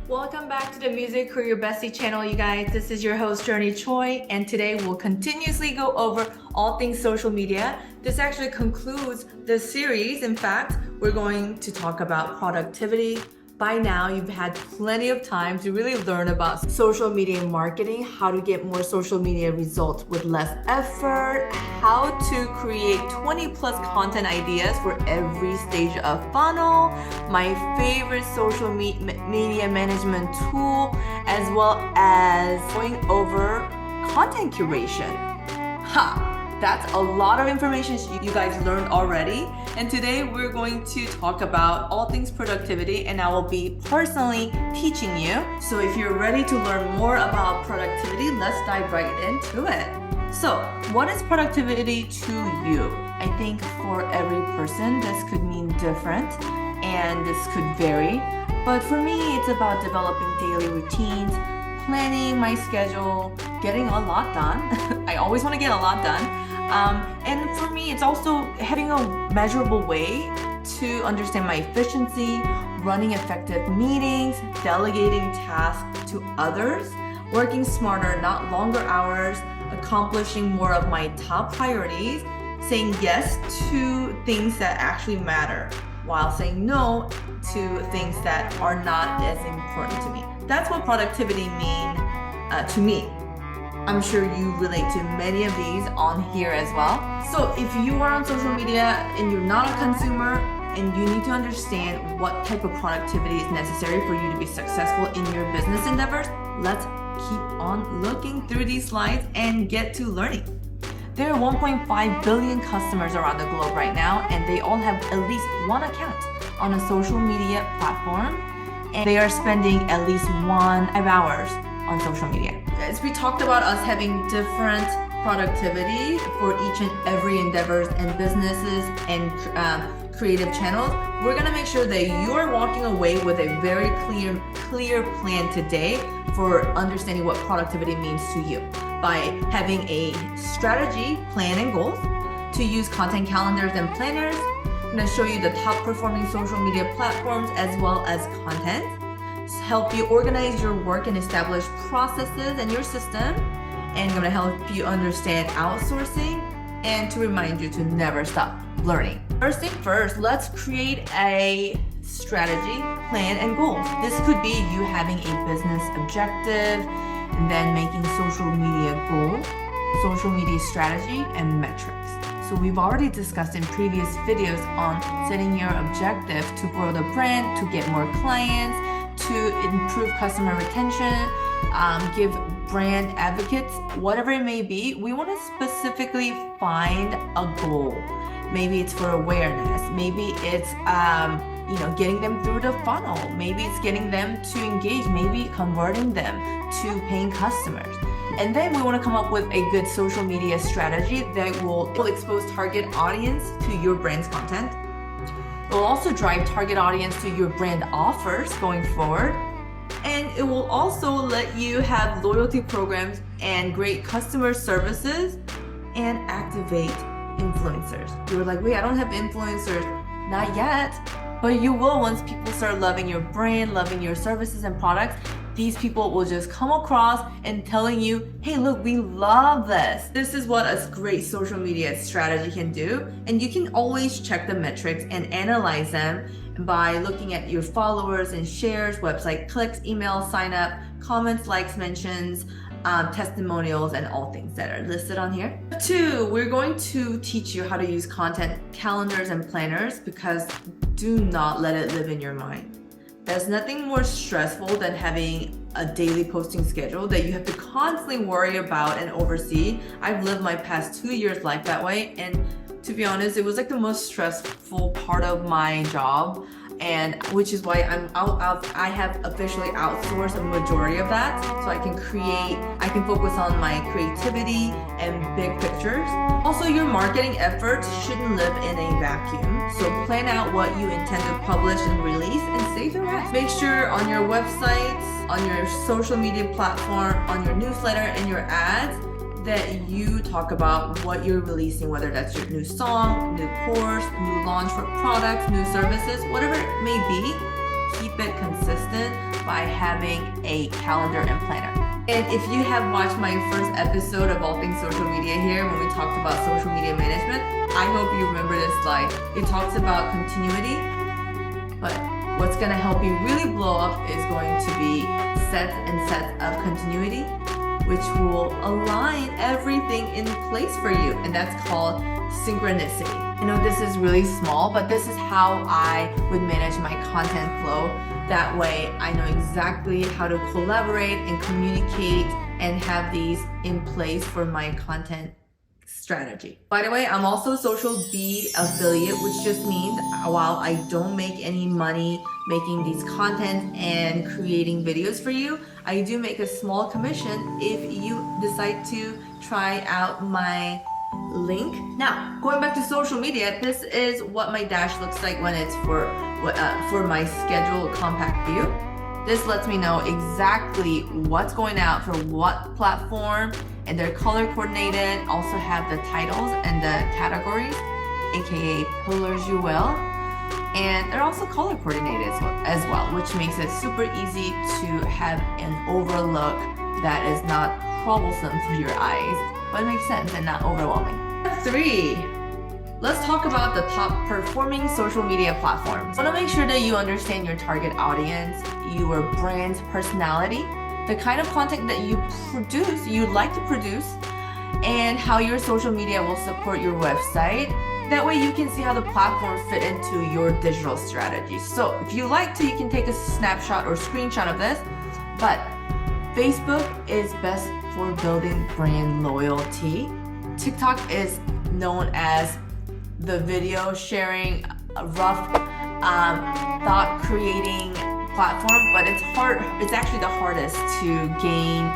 Welcome back to the Music Your Bestie channel, you guys. This is your host, Journey Choi, and today we'll continuously go over all things social media. This actually concludes the series. In fact, we're going to talk about productivity. By now, you've had plenty of time to really learn about social media marketing, how to get more social media results with less effort, how to create 20 plus content ideas for every stage of funnel, my favorite social media management tool, as well as going over content curation. That's a lot of information you guys learned already. And today we're going to talk about all things productivity, and I will be personally teaching you. So if you're ready to learn more about productivity, let's dive right into it. So what is productivity to you? I think for every person, this could mean different and this could vary. But for me, it's about developing daily routines, planning my schedule, getting a lot done. I always want to get a lot done. And for me, it's also having a measurable way to understand my efficiency, running effective meetings, delegating tasks to others, working smarter, not longer hours, accomplishing more of my top priorities, saying yes to things that actually matter, while saying no to things that are not as important to me. That's what productivity means to me. I'm sure you relate to many of these on here as well. So if you are on social media and you're not a consumer and you need to understand what type of productivity is necessary for you to be successful in your business endeavors, let's keep on looking through these slides and get to learning. There are 1.5 billion customers around the globe right now, and they all have at least one account on a social media platform, and they are spending at least 1 hours on social media. As we talked about us having different productivity for each and every endeavors and businesses and creative channels, we're gonna make sure that you're walking away with a very clear plan today for understanding what productivity means to you by having a strategy, plan, and goals to use content calendars and planners. I'm gonna show you the top performing social media platforms as well as content, help you organize your work and establish processes in your system, and I'm going to help you understand outsourcing and to remind you to never stop learning. First thing first, let's create a strategy, plan, and goals. This could be you having a business objective and then making social media goals, social media strategy, and metrics. So we've already discussed in previous videos on setting your objective to grow the brand, to get more clients, to improve customer retention, give brand advocates, whatever it may be. We want to specifically find a goal. Maybe it's for awareness. Maybe it's getting them through the funnel. Maybe it's getting them to engage. Maybe converting them to paying customers. And then we want to come up with a good social media strategy that will expose target audience to your brand's content. It will also drive target audience to your brand offers going forward. And it will also let you have loyalty programs and great customer services and activate influencers. You're like, wait, I don't have influencers. Not yet, but you will once people start loving your brand, loving your services and products. These people will just come across and telling you, hey, look, we love this. This is what a great social media strategy can do. And you can always check the metrics and analyze them by looking at your followers and shares, website clicks, email sign up, comments, likes, mentions, testimonials, and all things that are listed on here. 2, we're going to teach you how to use content calendars and planners, because do not let it live in your mind. There's nothing more stressful than having a daily posting schedule that you have to constantly worry about and oversee. I've lived my past 2 years life that way, and to be honest, it was like the most stressful part of my job, and which is why I have officially outsourced a majority of that, so I can focus on my creativity and big pictures. Also, your marketing efforts shouldn't live in a vacuum, so plan out what you intend to publish and release and save the rest. Make sure on your websites, on your social media platform, on your newsletter, and your ads that you talk about what you're releasing, whether that's your new song, new course, new launch for products, new services, whatever it may be. keep it consistent by having a calendar and planner. And if you have watched my first episode of All Things Social Media here, when we talked about social media management, I hope you remember this slide. It talks about continuity, but what's going to help you really blow up is going to be sets and sets of continuity, which will align everything in place for you. And that's called synchronicity. I know this is really small, but this is how I would manage my content flow. That way I know exactly how to collaborate and communicate and have these in place for my content strategy. By the way, I'm also a Social Bee affiliate, which just means while I don't make any money making these content and creating videos for you, I do make a small commission if you decide to try out my link. Now, going back to social media, this is what my dash looks like when it's for my scheduled compact view. This lets me know exactly what's going out for what platform, and they're color coordinated. Also have the titles and the categories, aka pillars, you will. And they're also color coordinated as well, which makes it super easy to have an overlook that is not troublesome for your eyes, but it makes sense and not overwhelming. Step 3. Let's talk about the top performing social media platforms. I want to make sure that you understand your target audience, your brand's personality, the kind of content that you'd like to produce, and how your social media will support your website. That way you can see how the platforms fit into your digital strategy. So if you like to, you can take a snapshot or screenshot of this, but Facebook is best for building brand loyalty. TikTok is known as the video sharing, rough thought creating platform, but it's actually the hardest to gain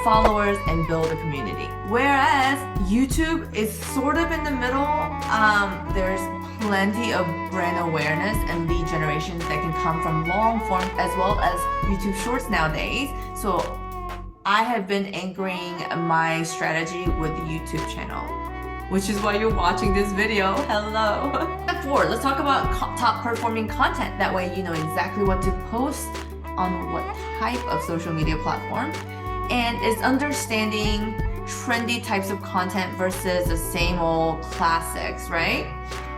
followers and build a community. Whereas YouTube is sort of in the middle. There's plenty of brand awareness and lead generations that can come from long form as well as YouTube Shorts nowadays. So I have been anchoring my strategy with the YouTube channel, which is why you're watching this video. Hello. Step 4, let's talk about top performing content. That way you know exactly what to post on what type of social media platform. And it's understanding trendy types of content versus the same old classics, right?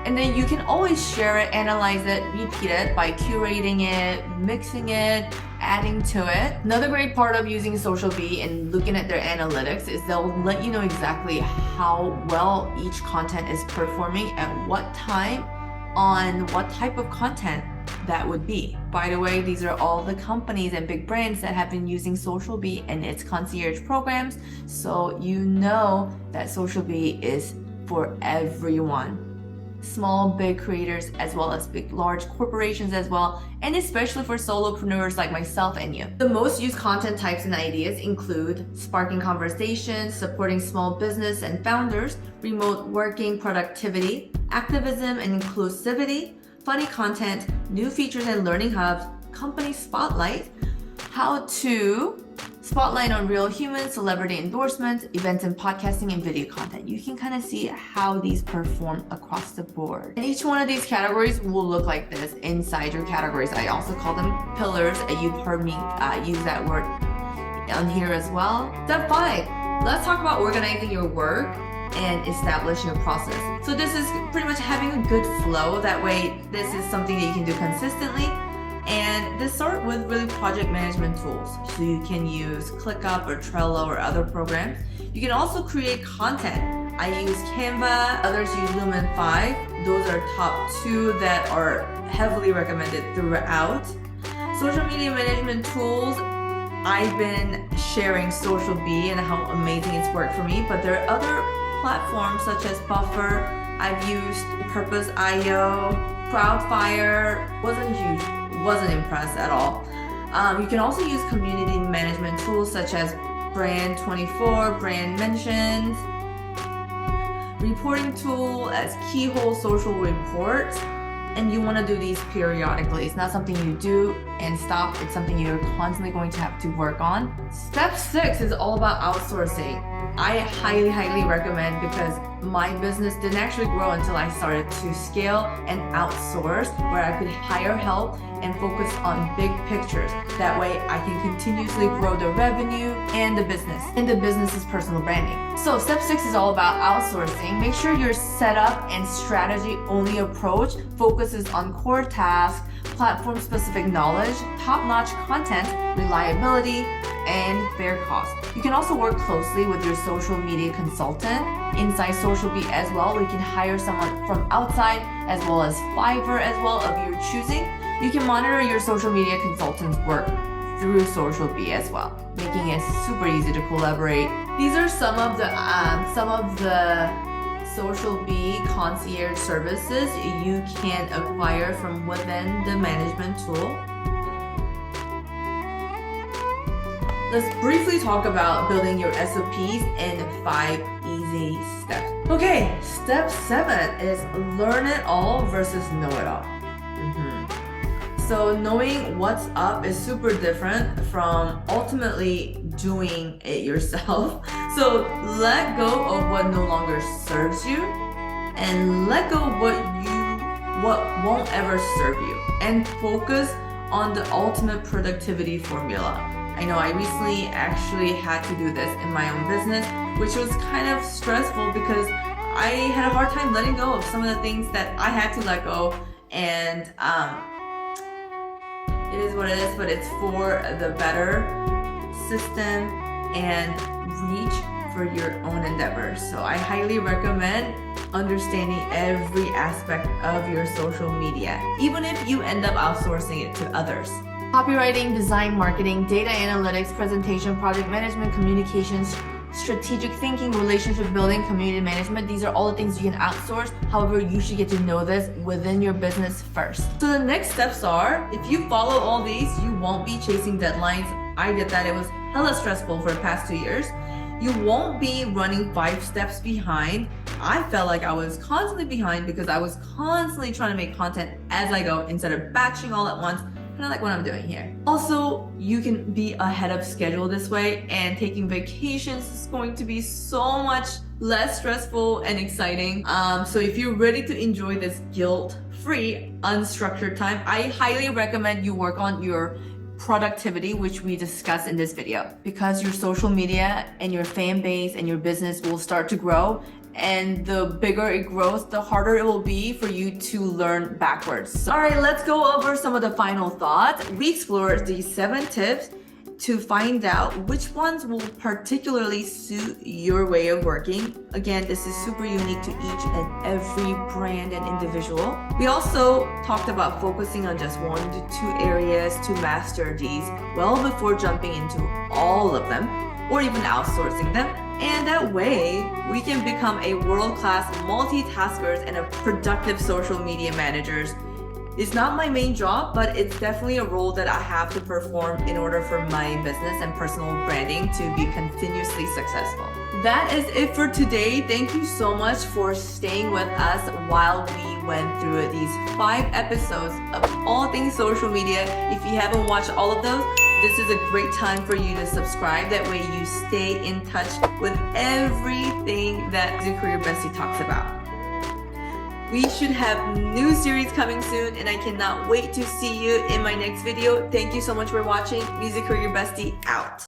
And then you can always share it, analyze it, repeat it by curating it, mixing it, adding to it. Another great part of using Social Bee and looking at their analytics is they'll let you know exactly how well each content is performing at what time on what type of content that would be. By the way, these are all the companies and big brands that have been using Social Bee and its concierge programs, so you know that Social Bee is for everyone. Small, big creators, as well as big, large corporations as well, and especially for solopreneurs like myself and you. The most used content types and ideas include sparking conversations, supporting small business and founders, remote working, productivity, activism and inclusivity, funny content, new features and learning hubs, company spotlight, how to spotlight on real humans, celebrity endorsements, events and podcasting, and video content. You can kind of see how these perform across the board. And each one of these categories will look like this inside your categories. I also call them pillars, and you've heard me use that word on here as well. Step 5, let's talk about organizing your work and establishing a process. So this is pretty much having a good flow. That way, this is something that you can do consistently. And this start with really project management tools. So you can use ClickUp or Trello or other programs. You can also create content. I use Canva, others use Lumen 5. Those are top 2 that are heavily recommended throughout. Social media management tools, I've been sharing Social Bee and how amazing it's worked for me, but there are other platforms such as Buffer. I've used Purpose.io, Crowdfire, wasn't impressed at all. You can also use community management tools such as Brand24, Brand Mentions, reporting tool as Keyhole Social Reports, and you want to do these periodically. It's not something you do and stop. It's something you're constantly going to have to work on. Step 6 is all about outsourcing. I highly recommend, because my business didn't actually grow until I started to scale and outsource, where I could hire help and focus on big pictures. That way I can continuously grow the revenue and the business. And the business is personal branding. So step 6 is all about outsourcing. Make sure your setup and strategy only approach focuses on core tasks, platform-specific knowledge, top-notch content, reliability, and fair cost. You can also work closely with your social media consultant inside Social Beat as well. We can hire someone from outside as well as Fiverr as well of your choosing. You can monitor your social media consultant's work through Social Beat as well, making it super easy to collaborate. These are some of the Social Beat concierge services you can acquire from within the management tool. Let's briefly talk about building your SOPs in 5 easy steps. Okay, step 7 is learn it all versus know it all. So knowing what's up is super different from ultimately doing it yourself. So let go of what no longer serves you and let go of what won't ever serve you, and focus on the ultimate productivity formula. I know I recently actually had to do this in my own business, which was kind of stressful because I had a hard time letting go of some of the things that I had to let go, and it is what it is, but it's for the better system and reach for your own endeavors. So I highly recommend understanding every aspect of your social media, even if you end up outsourcing it to others. Copywriting, design, marketing, data analytics, presentation, project management, communications, strategic thinking, relationship building, community management. These are all the things you can outsource. However, you should get to know this within your business first. So the next steps are, if you follow all these, you won't be chasing deadlines. I did that. It was hella stressful for the past 2 years. You won't be running 5 steps behind. I felt like I was constantly behind because I was constantly trying to make content as I go instead of batching all at once. Kind of like what I'm doing here. Also, you can be ahead of schedule this way, and taking vacations is going to be so much less stressful and exciting. So if you're ready to enjoy this guilt-free, unstructured time, I highly recommend you work on your productivity, which we discussed in this video, because your social media and your fan base and your business will start to grow. And the bigger it grows, the harder it will be for you to learn backwards. All right, let's go over some of the final thoughts. We explored these 7 tips to find out which ones will particularly suit your way of working. Again, this is super unique to each and every brand and individual. We also talked about focusing on just 1 to 2 areas to master these well before jumping into all of them, or even outsourcing them. And that way, we can become a world-class multitaskers and a productive social media managers. It's not my main job, but it's definitely a role that I have to perform in order for my business and personal branding to be continuously successful. That is it for today. Thank you so much for staying with us while we went through these 5 episodes of all things social media. If you haven't watched all of those, this is a great time for you to subscribe. That way you stay in touch with everything that the Your Bestie talks about. We should have new series coming soon, and I cannot wait to see you in my next video. Thank you so much for watching. Your Bestie out.